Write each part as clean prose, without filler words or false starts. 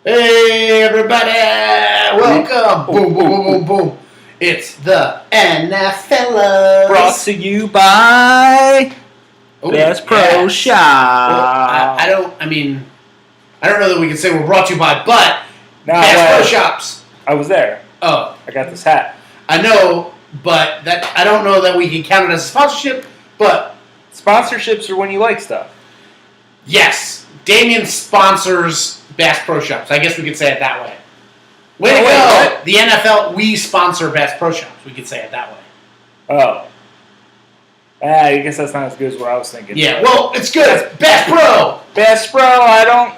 Hey, everybody! Welcome! Boom, boom, boom, boom, boom. It's the N.F.Ellas. Brought to you by Best Pro Shop. Well, I don't know that we can say we're brought to you by, but Best Pro Shops. I was there. Oh. I got this hat. I know, but I don't know that we can count it as a sponsorship, but... Sponsorships are when you like stuff. Yes. Damien sponsors Bass Pro Shops. I guess we could say it that way. Way to go! The NFL, we sponsor Bass Pro Shops. We could say it that way. Oh. I guess that's not as good as what I was thinking. Yeah, well, it's good. Bass Pro! Bass Pro, I don't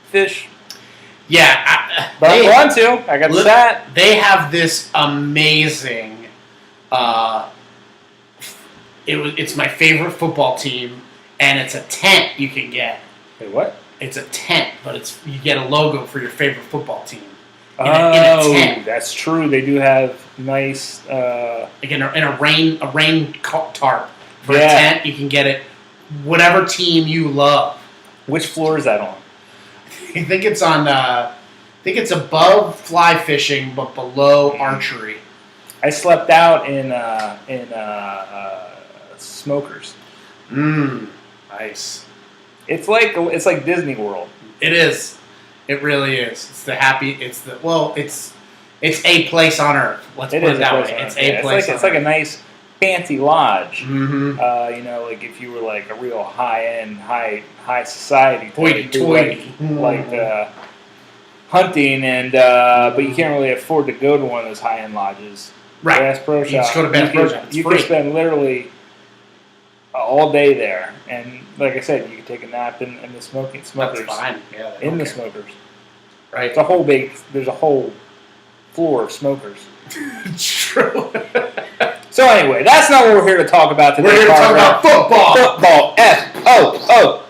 fish. Yeah. But I want to. I got the hat. They have this amazing... It's my favorite football team, and it's a tent you can get. Wait, what? It's a tent, but you get a logo for your favorite football team. In a tent. That's true. They do have nice... Like in a rain tarp for a tent. You can get it whatever team you love. Which floor is that on? I think it's on... I think it's above fly fishing, but below archery. I slept out in Smokers. Nice. It's like Disney World. It is. It really is. It's a place on earth. Let's put it that way. It's a place. It's like a nice fancy lodge. Mm-hmm. Like if you were like a real high-end, high society, hoity-toity, like hunting, and but you can't really afford to go to one of those high-end lodges. Right. Bass Pro Shop. You just go to Bass Pro Shop. You could spend literally all day there, and like I said, you can take a nap in the smokers. That's fine. Yeah. In the smokers. Right. There's a whole floor of smokers. True. So anyway, that's not what we're here to talk about today. We're here to talk about football. Football. F-O-O-T-B-A-L-L.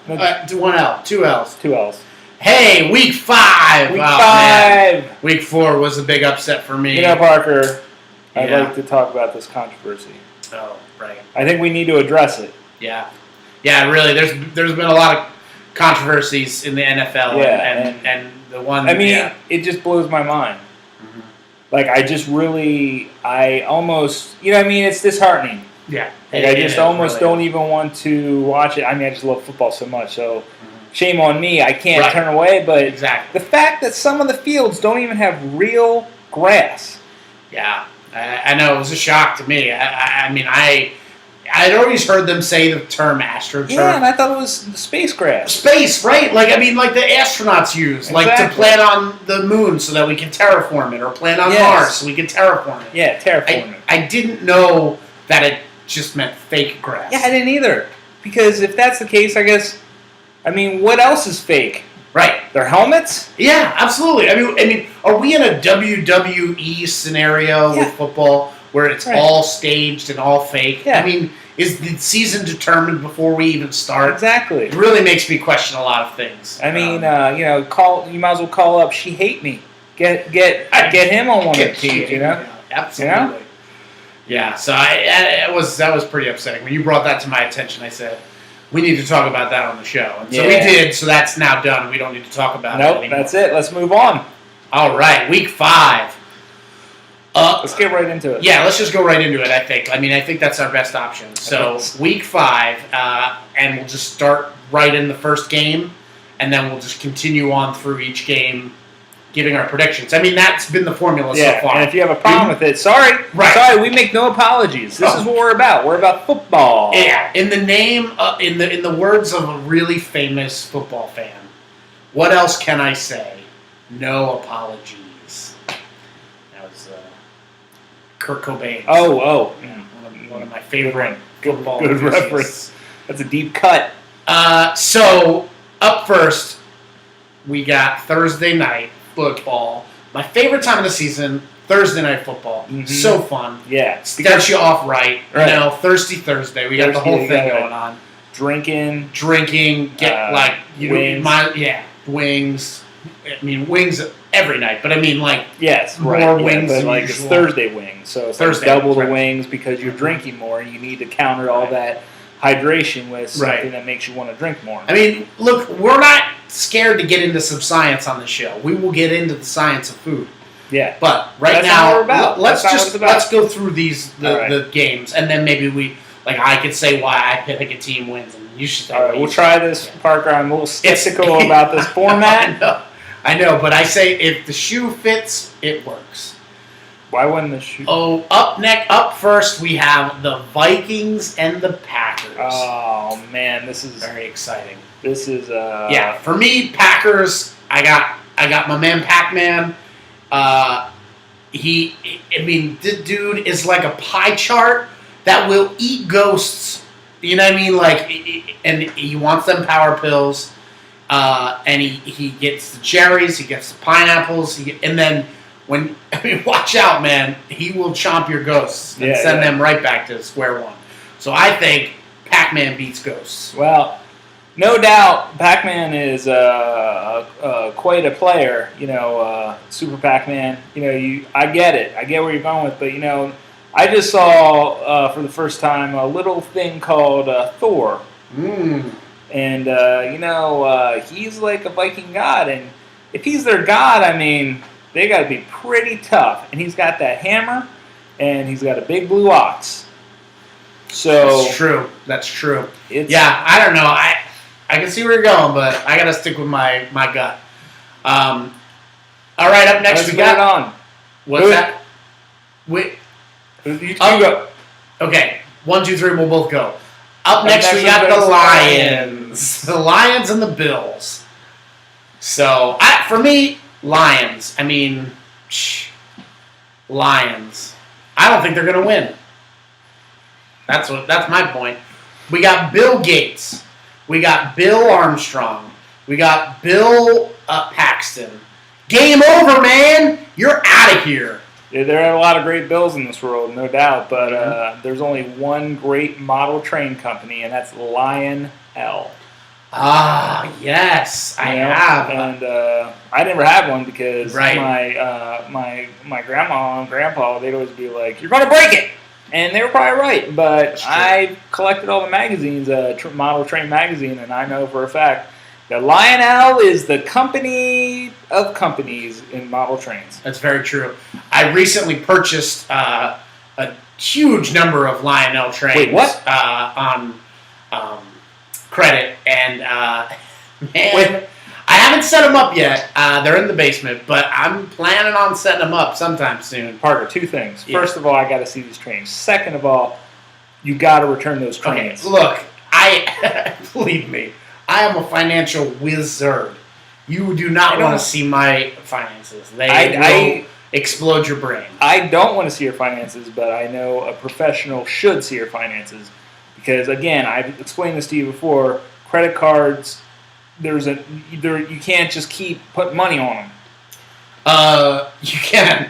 One L. Two L's. Two L's. Hey, week 5. Week 5. Man. Week 4 was a big upset for me. You know, Parker, I'd like to talk about this controversy. Oh, right. I think we need to address it. Yeah. Yeah, really. There's been a lot of controversies in the NFL. Yeah, and the one... it just blows my mind. Mm-hmm. Like, I almost... it's disheartening. Yeah. Like, I just almost don't even want to watch it. I just love football so much, so... Shame on me. I can't turn away, but the fact that some of the fields don't even have real grass. Yeah, I know. It was a shock to me. I'd always heard them say the term AstroTurf. Yeah, and I thought it was space grass. Space, right? Like the astronauts use, like to plant on the moon so that we can terraform it, or plant on Mars so we can terraform it. Yeah, terraform it. I didn't know that it just meant fake grass. Yeah, I didn't either. Because if that's the case, I guess... what else is fake? Right. Their helmets? Yeah, absolutely. Are we in a WWE scenario with football where it's all staged and all fake? Yeah. Is the season determined before we even start? Exactly. It really makes me question a lot of things. You might as well call up She Hate Me. Get him on one of the teams, Yeah, absolutely. Yeah, so that was pretty upsetting. When you brought that to my attention, I said, we need to talk about that on the show. And so we did, so that's now done. We don't need to talk about it anymore. Nope, that's it. Let's move on. All right, week 5. Let's get right into it. Yeah, let's just go right into it, I think. I think that's our best option. So, week 5, and we'll just start right in the first game, and then we'll just continue on through each game, giving our predictions. That's been the formula so far. And if you have a problem with it, sorry, we make no apologies. This is what we're about. We're about football. Yeah, in the name, in the words of a really famous football fan, what else can I say? No apologies. That was Kurt Cobain. Oh. One of my favorite football Good reference. That's a deep cut. So, up first, we got Thursday night football. My favorite time of the season, Thursday night football. Mm-hmm. So fun. Yeah. Starts you off right. Thirsty Thursday. We got the whole thing going on. Drinking. Get wings. Wings. Wings every night, but yes, more wings than but it's Thursday wings, so it's Thursday double the wings because you're drinking more and you need to counter all that hydration with something that makes you want to drink more. I mean, look, we're not scared to get into some science on the show. We will get into the science of food. Yeah. But now, let's go through the games, and then maybe I could say why I think a team wins, and you should. All right, we'll try this, Parker. I'm a little skeptical about this format. I know, but I say if the shoe fits, it works. Why wouldn't the shoe? Oh, up first we have the Vikings and the Packers. Oh man, this is very exciting. This is for me, Packers. I got my man Pac-Man. This dude is like a pie chart that will eat ghosts. You know what I mean? And he wants them power pills. And he gets the cherries, he gets the pineapples, and then watch out, man. He will chomp your ghosts and send them right back to square one. So I think Pac-Man beats ghosts. Well, no doubt, Pac-Man is quite a player. Super Pac-Man. I get it. I get where you're going with, but I just saw for the first time a little thing called Thor. And he's like a Viking god, and if he's their god, I mean, they got to be pretty tough. And he's got that hammer, and he's got a big blue ox. So That's true. I don't know. I can see where you're going, but I got to stick with my gut. All right, up next we got what's that? You go. Okay, 1, 2, 3. We'll both go. Up next we got the Lions. The Lions and the Bills. So, for me, Lions. I mean, Lions. I don't think they're going to win. That's my point. We got Bill Gates. We got Bill Armstrong. We got Bill Paxton. Game over, man. You're out of here. Yeah, there are a lot of great Bills in this world, no doubt, but there's only one great model train company, and that's N.F.Ellas. Ah, yes, I have. And I never had one because my grandma and grandpa, they'd always be like, "You're going to break it!" And they were probably right, but I collected all the magazines, Model Train magazine, and I know for a fact that Lionel is the company of companies in model trains. That's very true. I recently purchased a huge number of Lionel trains. Wait, what? On credit, and man, I haven't set them up yet. They're in the basement, but I'm planning on setting them up sometime soon. Parker, two things. Yeah. First of all, I got to see these trains. Second of all, you got to return those trains. Okay, look, believe me, I am a financial wizard. You do not want to see my finances. They will explode your brain. I don't want to see your finances, but I know a professional should see your finances. Because, again, I've explained this to you before, credit cards, you can't just keep putting money on them. You can.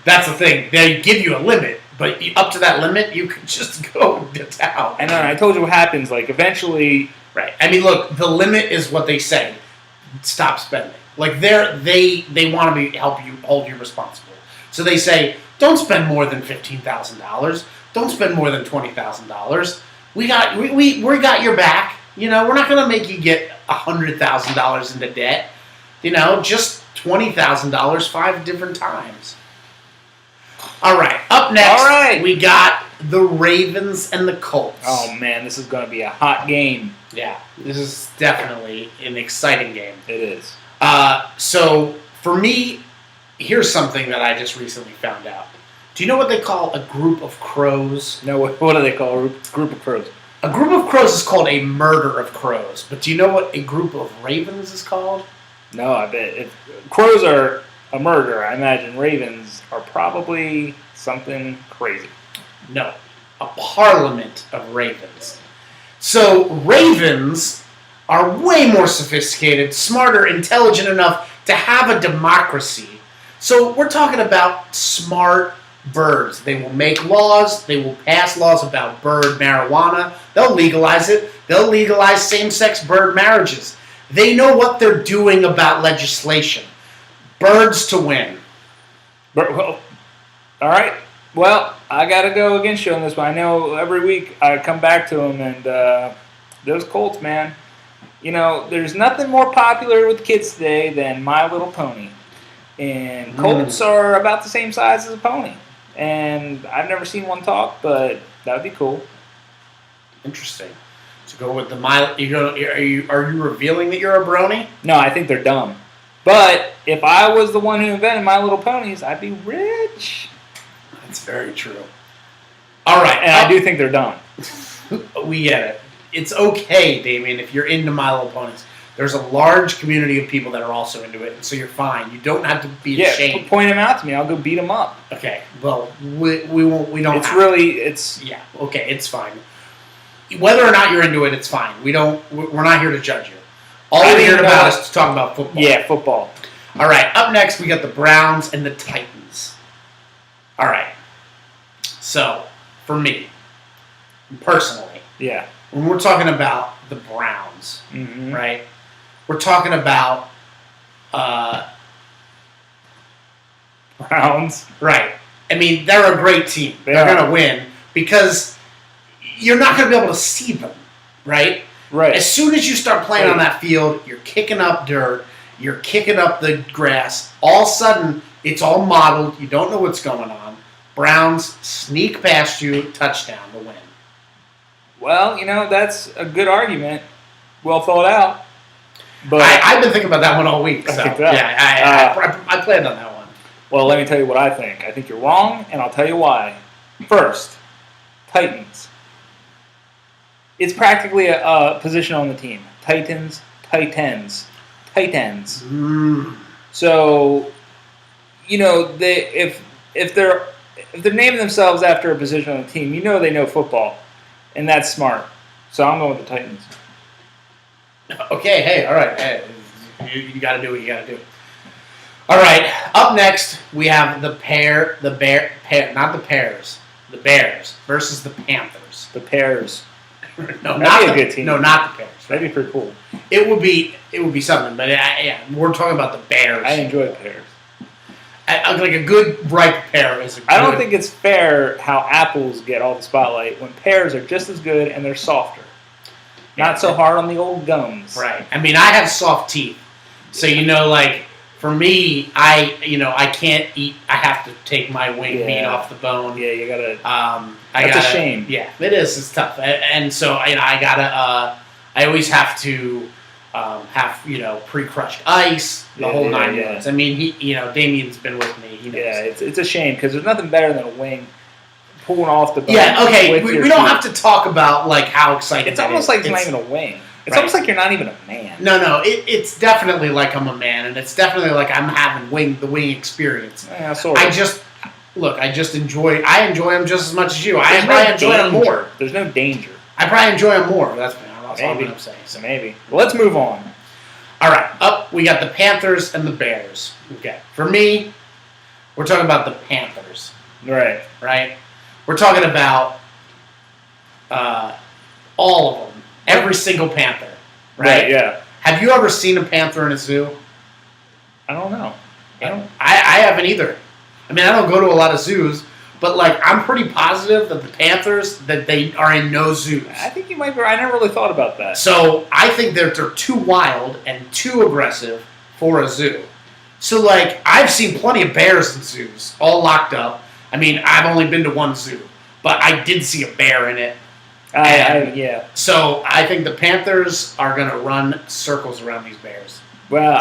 That's the thing. They give you a limit, but up to that limit, you can just go to town. And I told you what happens. Like, eventually... Right. I mean, look, the limit is what they say. Stop spending. Like, they want to help you, hold you responsible. So they say, don't spend more than $15,000. Don't spend more than $20,000. We got your back. We're not going to make you get $100,000 into debt. Just $20,000 5 different times. All right. Up next, we got the Ravens and the Colts. Oh, man, this is going to be a hot game. Yeah, this is definitely an exciting game. It is. So, for me, here's something that I just recently found out. Do you know what they call a group of crows? No, what do they call a group of crows? A group of crows is called a murder of crows. But do you know what a group of ravens is called? No, I bet. If crows are a murder, I imagine ravens are probably something crazy. No, a parliament of ravens. So ravens are way more sophisticated, smarter, intelligent enough to have a democracy. So we're talking about smart birds. They will make laws. They will pass laws about bird marijuana. They'll legalize it. They'll legalize same-sex bird marriages. They know what they're doing about legislation. Birds to win. Well, all right. Well, I got to go against you on this one. I know every week I come back to them, and those Colts, man. You know, there's nothing more popular with kids today than My Little Pony. And Colts are about the same size as a pony. And I've never seen one talk, but that would be cool. Interesting. So go with the My. Are you revealing that you're a brony? No, I think they're dumb. But if I was the one who invented My Little Ponies, I'd be rich. That's very true. All right, and I do think they're dumb. We get it. It's okay, Damien, if you're into My Little Ponies. There's a large community of people that are also into it, and so you're fine. You don't have to be ashamed. Yeah, point them out to me. I'll go beat them up. Okay. Well, we won't. We don't. It's Okay. It's fine. Whether or not you're into it, it's fine. We're not here to judge you. All we're here about is to talk about football. Yeah, football. All right. Up next, we got the Browns and the Titans. All right. So, for me, personally, when we're talking about the Browns, right? We're talking about Browns. Right. I mean, they're a great team. They're going to win because you're not going to be able to see them, right? Right. As soon as you start playing on that field, you're kicking up dirt, you're kicking up the grass. All of a sudden, it's all modeled. You don't know what's going on. Browns sneak past you, touchdown to win. Well, that's a good argument. Well thought out. But I've been thinking about that one all week. So, I planned on that one. Well, let me tell you what I think. I think you're wrong, and I'll tell you why. First, Titans. It's practically a position on the team. Titans. So, if they're naming themselves after a position on the team, they know football, and that's smart. So I'm going with the Titans. Okay, hey, all right. Hey, you got to do what you got to do. All right, up next, we have the Bears versus the Panthers. The Pears. No, that'd be a good team. No, not the Bears. That'd be pretty cool. It would be something, but we're talking about the Bears. I enjoy the Pears. Like a good ripe pear is a good... I don't think it's fair how apples get all the spotlight when pears are just as good and they're softer. Not so hard on the old gums. Right. I mean, I have soft teeth. So, for me, I can't eat. I have to take my wing meat off the bone. Yeah, you gotta... That's a shame. Yeah, it is. It's tough. And so, I gotta... I always have to... have pre-crushed ice, the whole 9 yards. I mean, Damien's been with me. He knows. Yeah, it's a shame because there's nothing better than a wing pulling off the bone. Yeah, okay. We don't have to talk about how exciting. It's almost like it's not even a wing. It's almost like you're not even a man. No. It's definitely like I'm a man, and it's definitely like I'm having the wing experience. Yeah, sort of. I enjoy them just as much as you. I probably enjoy them more. There's no danger. I probably enjoy them more. That's all I'm going to say. So maybe. Well, let's move on. All right. Up, we got the Panthers and the Bears. Okay. For me, we're talking about the Panthers. Right. We're talking about all of them. Every single Panther. Right? Yeah. Have you ever seen a panther in a zoo? I don't know. I haven't either. I mean, I don't go to a lot of zoos, but I'm pretty positive that the Panthers, that they are in no zoos. I think you might be. I never really thought about that. So I think that they're too wild and too aggressive for a zoo. So I've seen plenty of bears in zoos, all locked up. I mean, I've only been to one zoo, but I did see a bear in it. Yeah. So I think the Panthers are going to run circles around these bears. Well,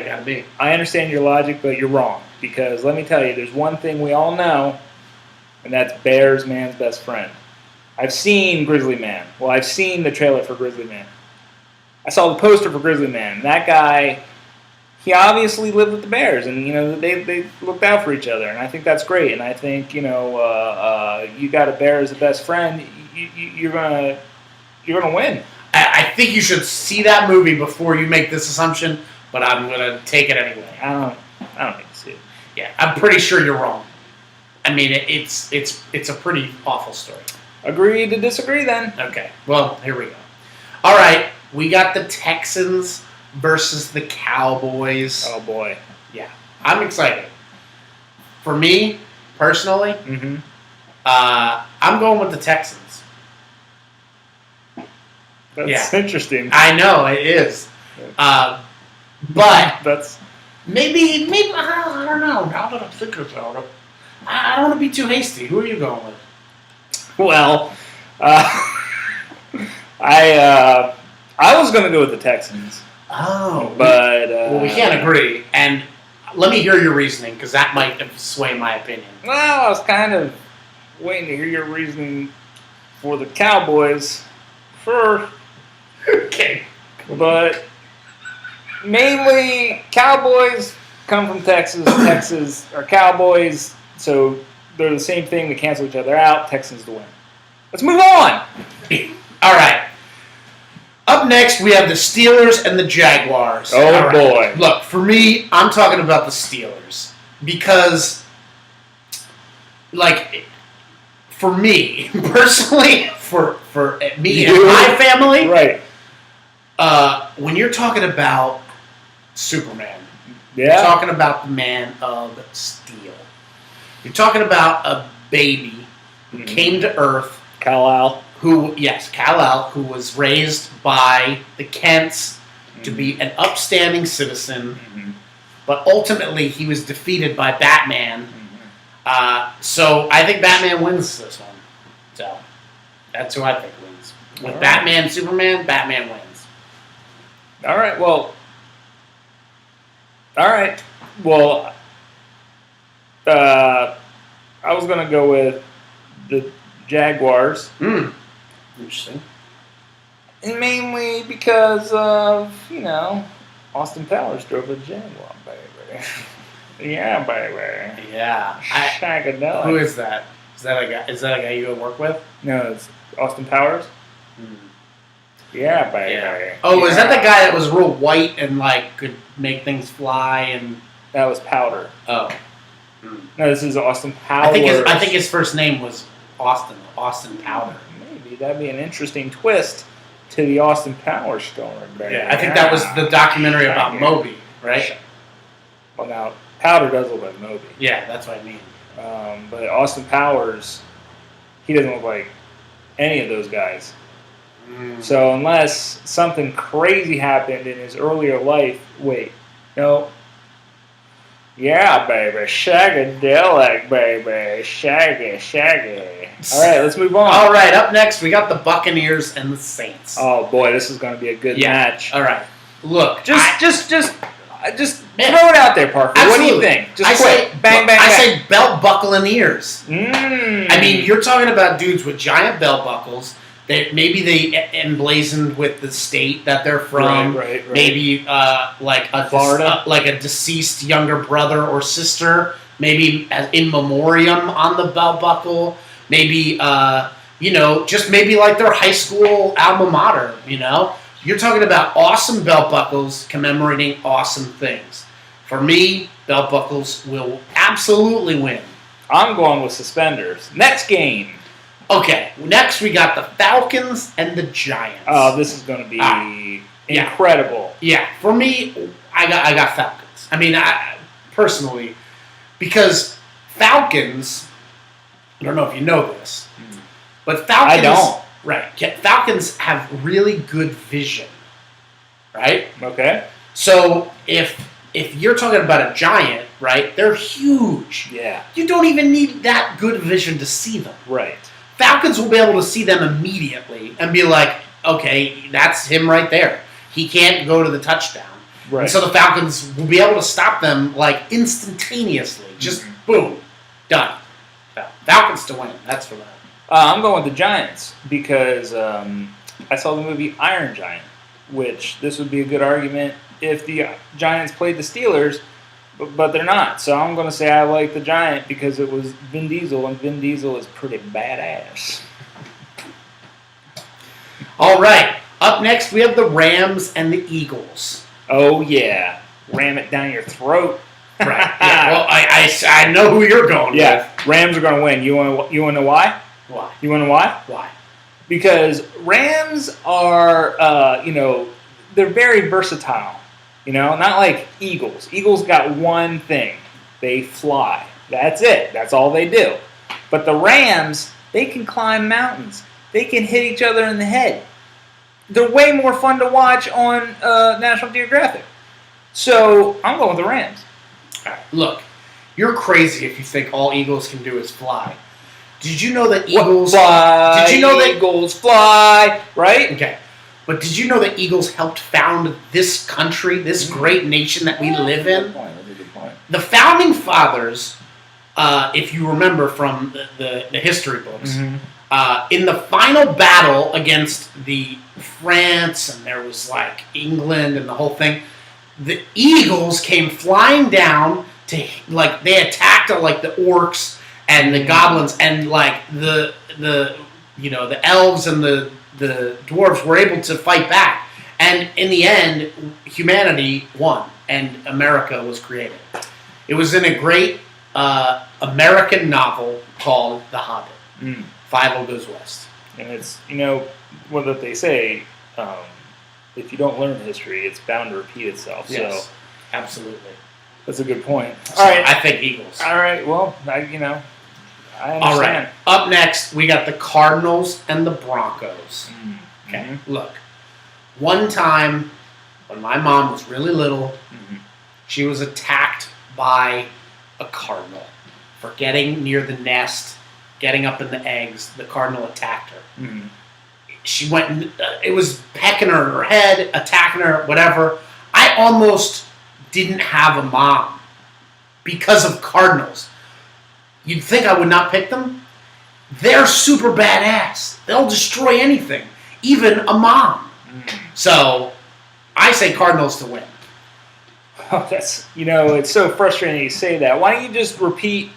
gotta be. I understand your logic, but you're wrong. Because let me tell you, there's one thing we all know, and that's Bears Man's best friend. I've seen Grizzly Man. Well, I've seen the trailer for Grizzly Man. I saw the poster for Grizzly Man. That guy, he obviously lived with the Bears, and they looked out for each other, and I think that's great. And I think you got a bear as a best friend, you're gonna win. I think you should see that movie before you make this assumption, but I'm gonna take it anyway. I don't think so. Yeah, I'm pretty sure you're wrong. I mean, it's a pretty awful story. Agree to disagree then. Okay, well, here we go. All right, we got the Texans versus the Cowboys. Oh, boy. Yeah, I'm excited. For me, personally, I'm going with the Texans. That's interesting. I know it is, but that's maybe I don't know. Now that I'm thinking about it, I don't want to be too hasty. Who are you going with? Well, I was going to go with the Texans. Oh, but well, we can't agree. And let me hear your reasoning because that might sway my opinion. Well, I was kind of waiting to hear your reasoning for the Cowboys first. Okay, but mainly Cowboys come from Texas. Texas are Cowboys, so they're the same thing. They cancel each other out. Texans to win. Let's move on. All right. Up next, we have the Steelers and the Jaguars. Oh, boy. Look, for me, I'm talking about the Steelers. Because, like, for me, personally, for me and my family, right? When you're talking about Superman, yeah. You're talking about the man of steel. You're talking about a baby who came to Earth. Kal-El. Kal-El, who was raised by the Kents to be an upstanding citizen, but ultimately he was defeated by Batman. So I think Batman wins this one. So that's who I think wins. With Batman, Superman, Batman wins. All right. Well, I was going to go with the Jaguars. Interesting. And mainly because of, Austin Powers drove a Jaguar, baby. Yeah, baby. Yeah. Shagadelic. Who is that? Is that a guy you work with? No, it's Austin Powers. Yeah, baby. Yeah. Oh, is that the guy that was real white and could make things fly and? That was Powder. Oh. No, this is Austin Powers. I think his first name was Austin Powder. Maybe that'd be an interesting twist to the Austin Powers story. Baby. Yeah, I think that was the documentary about Moby, right? Well, now Powder does look like Moby. Yeah, that's what I mean. But Austin Powers, he doesn't look like any of those guys. So unless something crazy happened in his earlier life, no. Yeah, baby, shagadelic, baby, shaggy. All right, let's move on. All right, up next we got the Buccaneers and the Saints. Oh boy, this is going to be a good match. All right, look, just throw it out there, Parker. Absolutely. What do you think? Just quick, bang. I say belt buckling ears. I mean, you're talking about dudes with giant belt buckles. Maybe they emblazoned with the state that they're from. Right. Maybe Florida, like a deceased younger brother or sister. Maybe in memoriam on the belt buckle. Maybe just maybe like their high school alma mater. You're talking about awesome belt buckles commemorating awesome things. For me, belt buckles will absolutely win. I'm going with suspenders. Next game. Okay, next we got the Falcons and the Giants. Oh, this is going to be incredible. Yeah, for me, I got Falcons. I mean, personally, because Falcons, I don't know if you know this, but Falcons... I don't. Right. Falcons have really good vision, right? Okay. So if you're talking about a giant, right, they're huge. Yeah. You don't even need that good vision to see them. Right. Falcons will be able to see them immediately and be like, okay, that's him right there. He can't go to the touchdown. Right. And so the Falcons will be able to stop them instantaneously. Just boom, done. Falcons to win. That's for that. I'm going with the Giants because I saw the movie Iron Giant, which this would be a good argument if the Giants played the Steelers, but they're not. So I'm going to say I like the Giant because it was Vin Diesel, and Vin Diesel is pretty badass. All right. Up next, we have the Rams and the Eagles. Oh, yeah. Ram it down your throat. Right. Yeah. Well, I know who you're going with. Rams are going to win. You want to know why? Why? You want to know why? Why? Because Rams are, they're very versatile. Not like Eagles. Eagles got one thing. They fly. That's it. That's all they do. But the Rams, they can climb mountains. They can hit each other in the head. They're way more fun to watch on National Geographic. So I'm going with the Rams. All right, look, you're crazy if you think all Eagles can do is fly. Did you know that Eagles fly? Did you know that Eagles fly? Right? Okay, but did you know that Eagles helped found this country, this great nation that we live in? That's a good point. The founding fathers, if you remember from the history books, in the final battle against the France, and there was like England and the whole thing, the Eagles came flying down to like they attacked like the orcs and the goblins and like the elves and the dwarves were able to fight back, and in the end, humanity won and America was created. It was in a great American novel called The Hobbit. 5 Goes West. And it's, what they say, if you don't learn history, it's bound to repeat itself. Yes, so absolutely. That's a good point. All right. I think Eagles. All right, well, I understand. All right. Up next, we got the Cardinals and the Broncos. Okay, look. One time, when my mom was really little, she was attacked by a cardinal for getting near the nest, getting up in the eggs. The cardinal attacked her. She went, it was pecking her in her head, attacking her, whatever. I almost didn't have a mom because of cardinals. You'd think I would not pick them? They're super badass. They'll destroy anything, even a mom. So, I say Cardinals to win. Oh, that's it's so frustrating you say that. Why don't you just repeat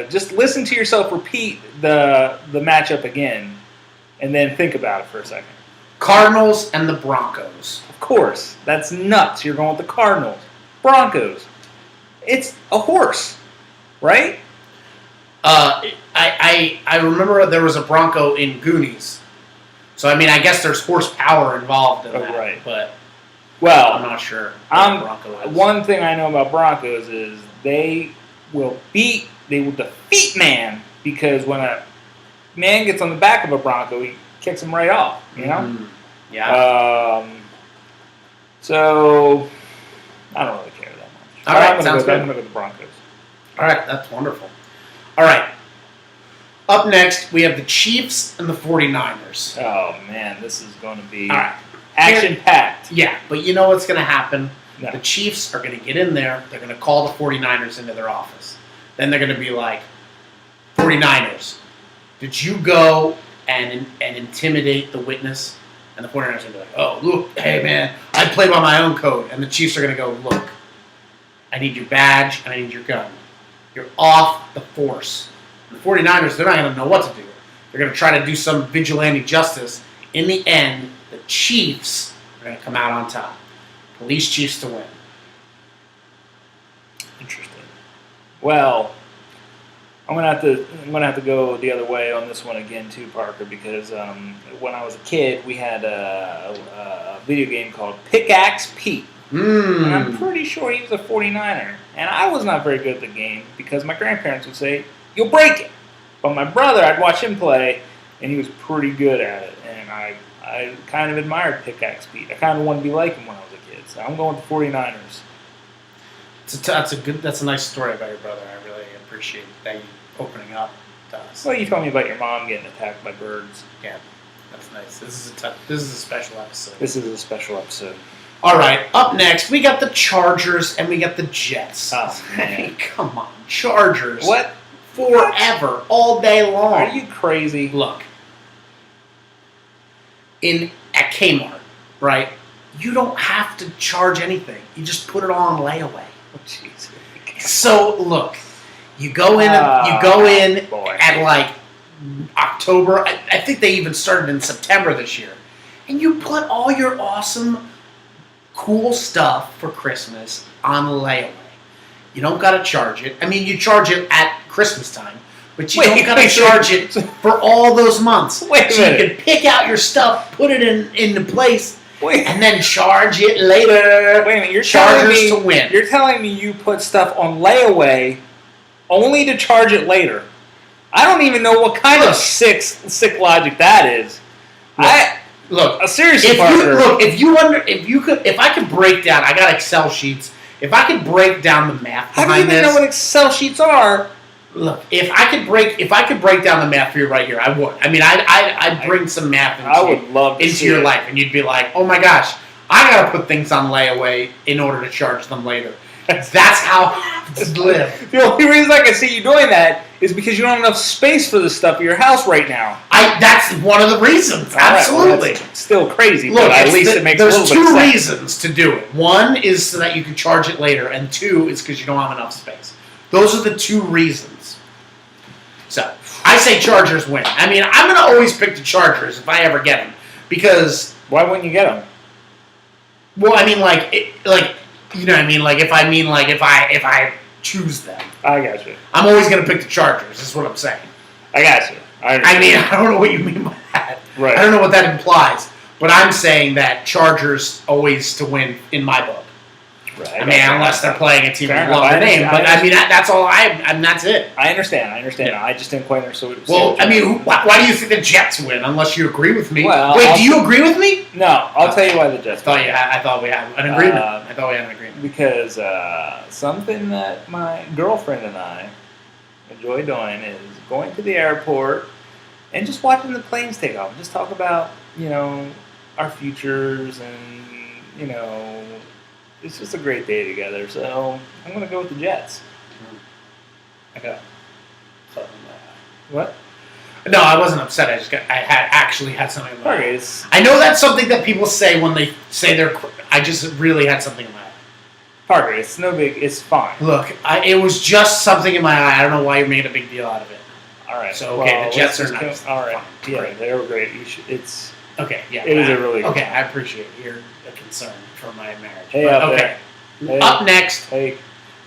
just listen to yourself repeat the matchup again, and then think about it for a second. Cardinals and the Broncos. Of course, that's nuts. You're going with the Cardinals, Broncos. It's a horse, right? I remember there was a Bronco in Goonies. So, I mean, I guess there's horsepower involved in that. Right. But, well, I'm not sure what Bronco is. One thing I know about Broncos is they will defeat man, because when a man gets on the back of a Bronco, he kicks him right off, Yeah. So, I don't really care that much. All right, I'm going to go with the Broncos. All right, that's wonderful. All right. Up next, we have the Chiefs and the 49ers. Oh, man, this is going to be all right. Action-packed. Yeah, but you know what's going to happen? No. The Chiefs are going to get in there. They're going to call the 49ers into their office. Then they're going to be like, 49ers, did you go and intimidate the witness? And the 49ers are going to be like, oh, look, hey, man, I play by my own code. And the Chiefs are going to go, look, I need your badge and I need your gun. You're off the force. The 49ers, they're not going to know what to do. They're going to try to do some vigilante justice. In the end, the Chiefs are going to come out on top. Police Chiefs to win. Interesting. Well, I'm gonna have to go the other way on this one again too, Parker, because when I was a kid, we had a video game called Pickaxe Pete. And I'm pretty sure he was a 49er. And I was not very good at the game because my grandparents would say, you'll break it. But my brother, I'd watch him play, and he was pretty good at it. And I kind of admired Pickaxe Pete. I kind of wanted to be like him when I was a kid. So I'm going with the 49ers. That's a nice story about your brother. I really appreciate that you opening up to us. Well, you told me about your mom getting attacked by birds. Yeah, that's nice. This is a special episode. This is a special episode. All right, up next, we got the Chargers and we got the Jets. Oh, man. Hey, come on. Chargers. What? Forever. All day long. Are you crazy? Look. At Kmart, right, you don't have to charge anything. You just put it on layaway. Oh, jeez. So, look, you go in at like October. I think they even started in September this year. And you put all your awesome, cool stuff for Christmas on layaway. You don't got to charge it. I mean, you charge it at Christmas time, but you don't got to charge it for all those months. Wait a minute. You can pick out your stuff, put it into place, and then charge it later. Wait a minute, Chargers to win. You're telling me you put stuff on layaway only to charge it later. I don't even know what kind of sick logic that is. Seriously, Parker. If I could break down, I got Excel sheets. If I could break down the math behind this, how do you even know what Excel sheets are? Look, if I could break down the math for you right here, I would. I mean, I'd bring some math into your life, and you'd be like, oh my gosh, I gotta put things on layaway in order to charge them later. That's how I live. The only reason I can see you doing that is because you don't have enough space for this stuff at your house right now. That's one of the reasons. Absolutely. Well, that's still crazy, Look, but at least it makes a little bit of sense. There's two reasons to do it. One is so that you can charge it later, and two is because you don't have enough space. Those are the two reasons. So, I say Chargers win. I mean, I'm going to always pick the Chargers if I ever get them. Because... Why wouldn't you get them? Well, I mean, you know what I mean? If I choose them. I got you. I'm always going to pick the Chargers, is what I'm saying. I got you. I don't know what you mean by that. Right. I don't know what that implies. But I'm saying that Chargers always to win in my book. Right. I mean, unless they're playing a team with a longer name. But, I mean, that's all that's it. I understand. Yeah. I just didn't quite understand. Well, I mean, why do you think the Jets win, unless you agree with me? Well, wait, do you agree with me? No, I'll tell you why the Jets win. I thought we had an agreement. Because something that my girlfriend and I enjoy doing is going to the airport and just watching the planes take off. Just talk about, our futures and, it's just a great day together. So I'm going to go with the Jets. Okay. What? No, I wasn't upset. I had something in my head. Okay, I know that's something that people say when they say I just really had something in my head. Parker, it's no big. It's fine. Look, it was just something in my eye. I don't know why you made a big deal out of it. All right. So the Jets are nice. All right. Fine. Yeah, Great. they were great. It's okay. Yeah. It was a really good okay. time. I appreciate your concern for my marriage. Hey, okay. Hey. Up next, hey,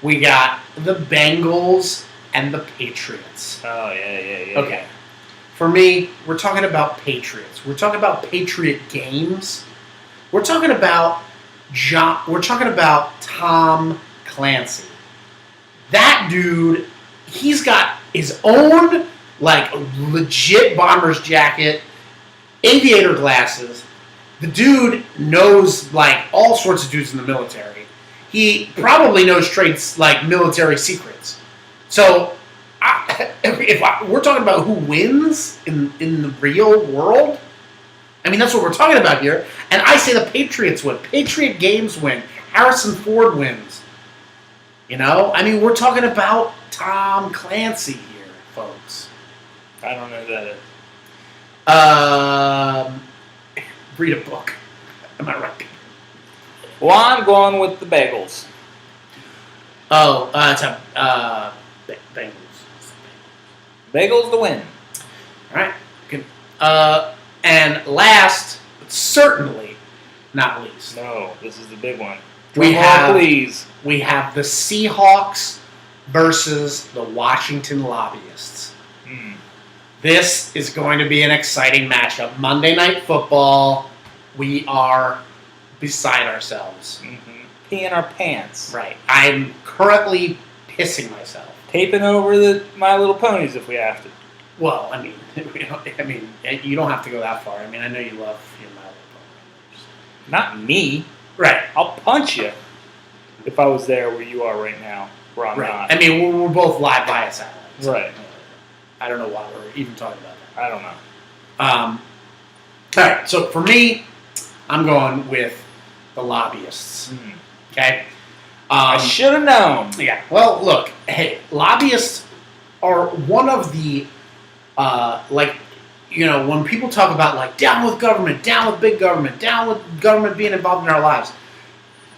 we got the Bengals and the Patriots. Oh yeah. Okay. For me, we're talking about Patriots. We're talking about Patriot games. We're talking about Tom Clancy. That dude, he's got his own legit bomber's jacket, aviator glasses. The dude knows all sorts of dudes in the military. He probably knows trades military secrets. So we're talking about who wins in the real world, I mean, that's what we're talking about here. And I say the Patriots win. Patriot games win. Harrison Ford wins. I mean, we're talking about Tom Clancy here, folks. I don't know who that is. Read a book. Am I right? Well, I'm going with the Bagels. Oh, it's Bengals. Bagels to win. All right. Good. And last, but certainly not least. No, this is the big one. We have the Seahawks versus the Washington Lobbyists. This is going to be an exciting matchup. Monday Night Football. We are beside ourselves. Peeing our pants. Right. I'm currently pissing myself. Taping over My Little Ponies if we have to. Well, I mean, you don't have to go that far. I mean, I know you love your My Little Ponies. Not me. Right. I'll punch you if I was there where you are right now, where I'm not. I mean, we're both live via satellite. So right. I don't know why we're even talking about that. I don't know. All right. So for me, I'm going with the Lobbyists. Okay. I should have known. Yeah. Well, look. Hey, lobbyists are one of the when people talk about down with government, down with big government, down with government being involved in our lives,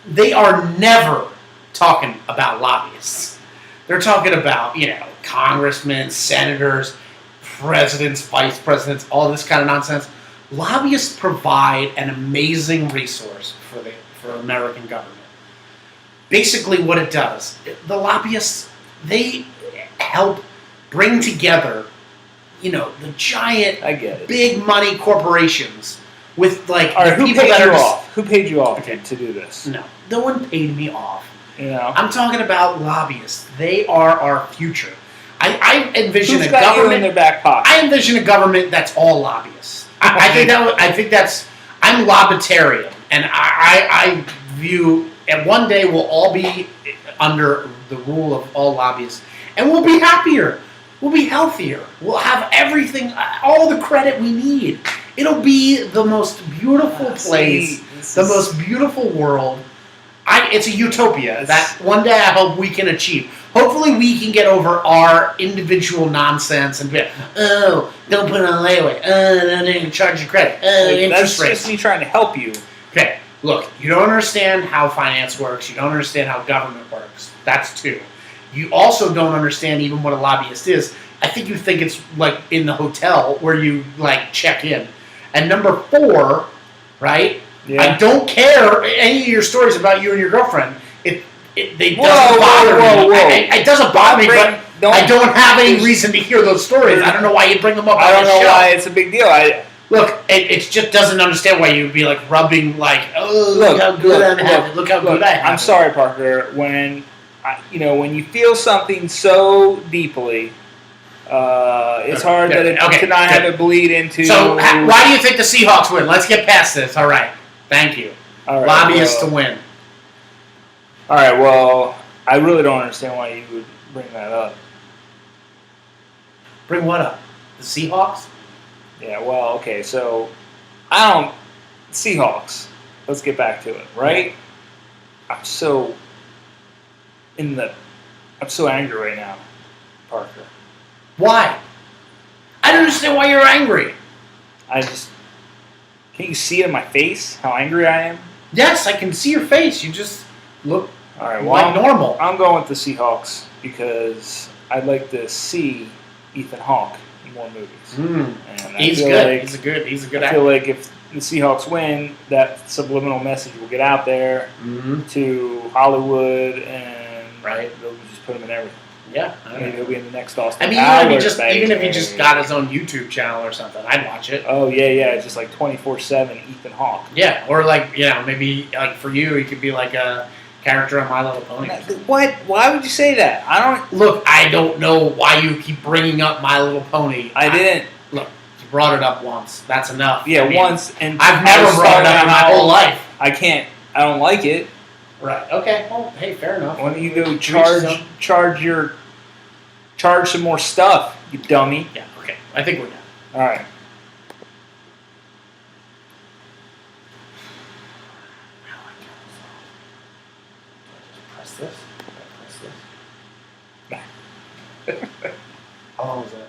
they are never talking about lobbyists. They're talking about, congressmen, senators, presidents, vice presidents, all this kind of nonsense. Lobbyists provide an amazing resource for American government. Basically what it does, the lobbyists, they help bring together the giant, big money corporations with all right, the people that are Who paid you off to do this? No one paid me off. You know, I'm talking about lobbyists. They are our future. I envision who's a got government you in their back pocket? I envision a government that's all lobbyists. I think that's. I'm lobbitarian, and I view. And one day we'll all be under the rule of all lobbyists, and we'll be happier. We'll be healthier. We'll have everything, all the credit we need. It'll be the most beautiful place, the most beautiful world. It's a utopia that one day I hope we can achieve. Hopefully we can get over our individual nonsense and be like, oh, don't put it on layaway. Oh, don't charge you credit. Interest rates. That's just me trying to help you. Okay, look, you don't understand how finance works. You don't understand how government works. That's two. You also don't understand even what a lobbyist is. I think you think it's like in the hotel where you like check in. And number 4, right? Yeah. I don't care any of your stories about you and your girlfriend. It doesn't bother me. It doesn't bother me, but I don't have any reason to hear those stories. I don't know why you bring them up on the show. I don't know why it's a big deal. Look, it just doesn't understand why you'd be like rubbing like, oh, look how good I have it. Look how good I have it. I'm sorry, Parker. When you feel something so deeply, it's hard to not have it bleed into. So, why do you think the Seahawks win? Let's get past this. All right. Thank you. All right, lobbyists to win. All right. Well, I really don't understand why you would bring that up. Bring what up? The Seahawks? Yeah. Well, okay. So, Seahawks. Let's get back to it, right? Yeah. I'm so angry right now, Parker. Why? I don't understand why you're angry. Can't you see it in my face how angry I am? Yes, I can see your face. You just look like normal. I'm going with the Seahawks because I'd like to see Ethan Hawke in more movies. He's good. He's a good actor. I feel like if the Seahawks win, that subliminal message will get out there to Hollywood, and they'll just put him in everything. Yeah, maybe he'll be in the next Austin. I mean, even if he just got his own YouTube channel or something, I'd watch it. Oh yeah, just like 24/7 Ethan Hawke. Yeah, or like maybe like for you, he could be like a character on My Little Pony. What? Why would you say that? I don't know why you keep bringing up My Little Pony. I didn't. Look, you brought it up once. That's enough. Yeah, once, and I've never brought it up in my whole life. I don't like it. Right. Okay. Well, hey, fair enough. Why don't you go charge some more stuff, you dummy? Yeah. Okay. I think we're done. All right. Press this. How long was that?